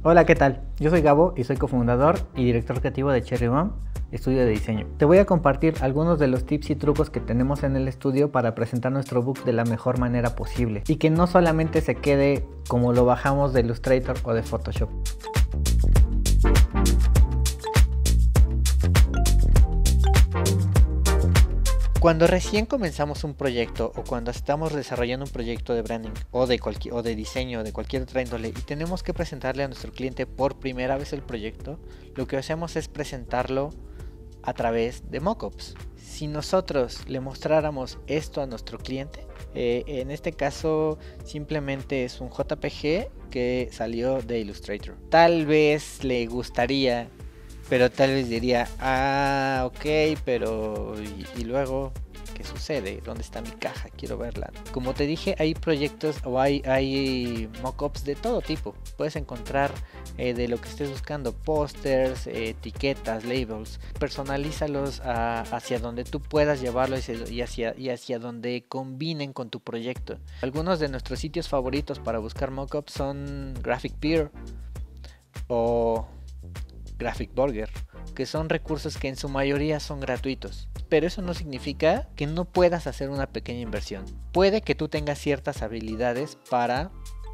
Hola, ¿qué tal? Yo soy Gabo y soy cofundador y director creativo de Cherry Bomb, estudio de diseño. Te voy a compartir algunos de los tips y trucos que tenemos en el estudio para presentar nuestro book de la mejor manera posible y que no solamente se quede como lo bajamos de Illustrator o de Photoshop. Cuando recién comenzamos un proyecto o cuando estamos desarrollando un proyecto de branding o de diseño de cualquier otra índole y tenemos que presentarle a nuestro cliente por primera vez el proyecto, lo que hacemos es presentarlo a través de mockups. Si nosotros le mostráramos esto a nuestro cliente, en este caso simplemente es un JPG que salió de Illustrator. Tal vez le gustaría, pero tal vez diría, ok, pero y luego, ¿qué sucede? ¿Dónde está mi caja? Quiero verla. Como te dije, hay proyectos o hay mockups de todo tipo. Puedes encontrar de lo que estés buscando, pósters, etiquetas, labels. Personalízalos hacia donde tú puedas llevarlos y hacia donde combinen con tu proyecto. Algunos de nuestros sitios favoritos para buscar mockups son GraphicBear o Graphic Burger, que son recursos que en su mayoría son gratuitos, pero eso no significa que no puedas hacer una pequeña inversión. Puede que tú tengas ciertas habilidades para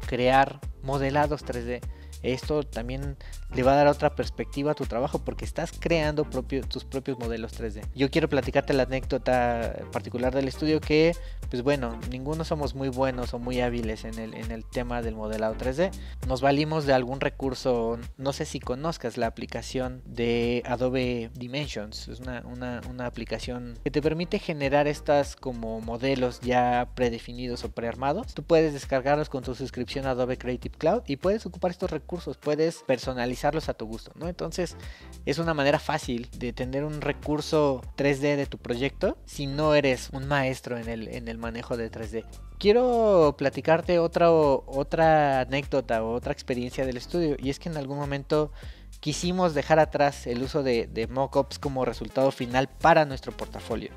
crear modelados 3D. Esto también le va a dar otra perspectiva a tu trabajo porque estás creando tus propios modelos 3D. Yo quiero platicarte la anécdota particular del estudio que, pues bueno, ninguno somos muy buenos o muy hábiles en el tema del modelado 3D. Nos valimos de algún recurso, no sé si conozcas la aplicación de Adobe Dimensions. Es una aplicación que te permite generar estas como modelos ya predefinidos o prearmados. Tú puedes descargarlos con tu suscripción a Adobe Creative Cloud y puedes ocupar estos recursos, puedes personalizarlos a tu gusto, ¿no? Entonces es una manera fácil de tener un recurso 3D de tu proyecto si no eres un maestro en el manejo de 3D. Quiero platicarte otra anécdota o otra experiencia del estudio, y es que en algún momento quisimos dejar atrás el uso de mockups como resultado final para nuestro portafolio.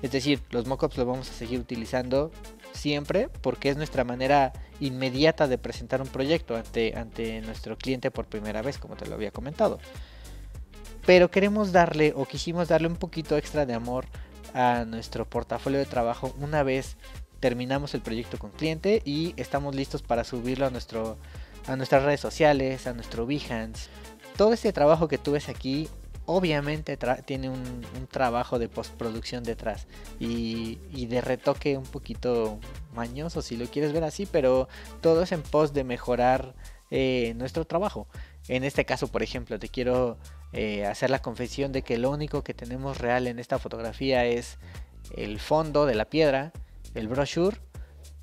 Es decir, los mockups los vamos a seguir utilizando siempre porque es nuestra manera inmediata de presentar un proyecto ante nuestro cliente por primera vez, como te lo había comentado. Pero quisimos darle un poquito extra de amor a nuestro portafolio de trabajo una vez terminamos el proyecto con cliente y estamos listos para subirlo a nuestras redes sociales, a nuestro Behance. Todo este trabajo que tú ves aquí obviamente tiene un trabajo de postproducción detrás y de retoque un poquito mañoso si lo quieres ver así, pero todo es en pos de mejorar nuestro trabajo. En este caso, por ejemplo, te quiero hacer la confesión de que lo único que tenemos real en esta fotografía es el fondo de la piedra, el brochure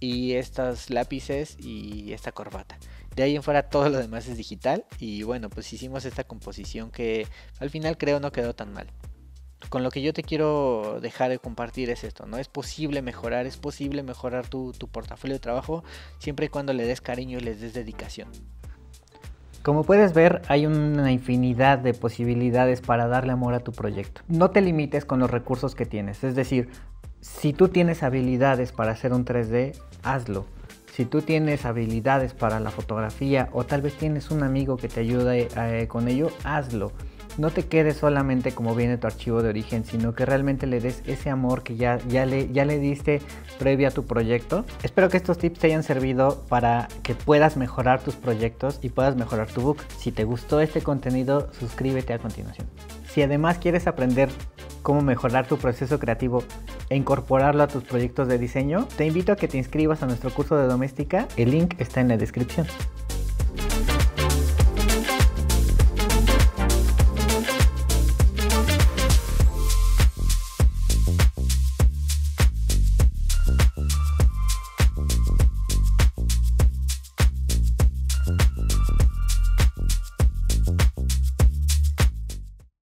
y estos lápices y esta corbata. De ahí en fuera todo lo demás es digital y bueno, pues hicimos esta composición que al final creo no quedó tan mal. Con lo que yo te quiero dejar de compartir es esto, ¿no? Es posible mejorar tu portafolio de trabajo siempre y cuando le des cariño y les des dedicación. Como puedes ver, hay una infinidad de posibilidades para darle amor a tu proyecto. No te limites con los recursos que tienes, es decir, si tú tienes habilidades para hacer un 3D, hazlo. Si tú tienes habilidades para la fotografía o tal vez tienes un amigo que te ayude con ello, hazlo. No te quedes solamente como viene tu archivo de origen, sino que realmente le des ese amor que ya le diste previo a tu proyecto. Espero que estos tips te hayan servido para que puedas mejorar tus proyectos y puedas mejorar tu book. Si te gustó este contenido, suscríbete a continuación. Si además quieres aprender cómo mejorar tu proceso creativo e incorporarlo a tus proyectos de diseño, te invito a que te inscribas a nuestro curso de doméstica. El link está en la descripción.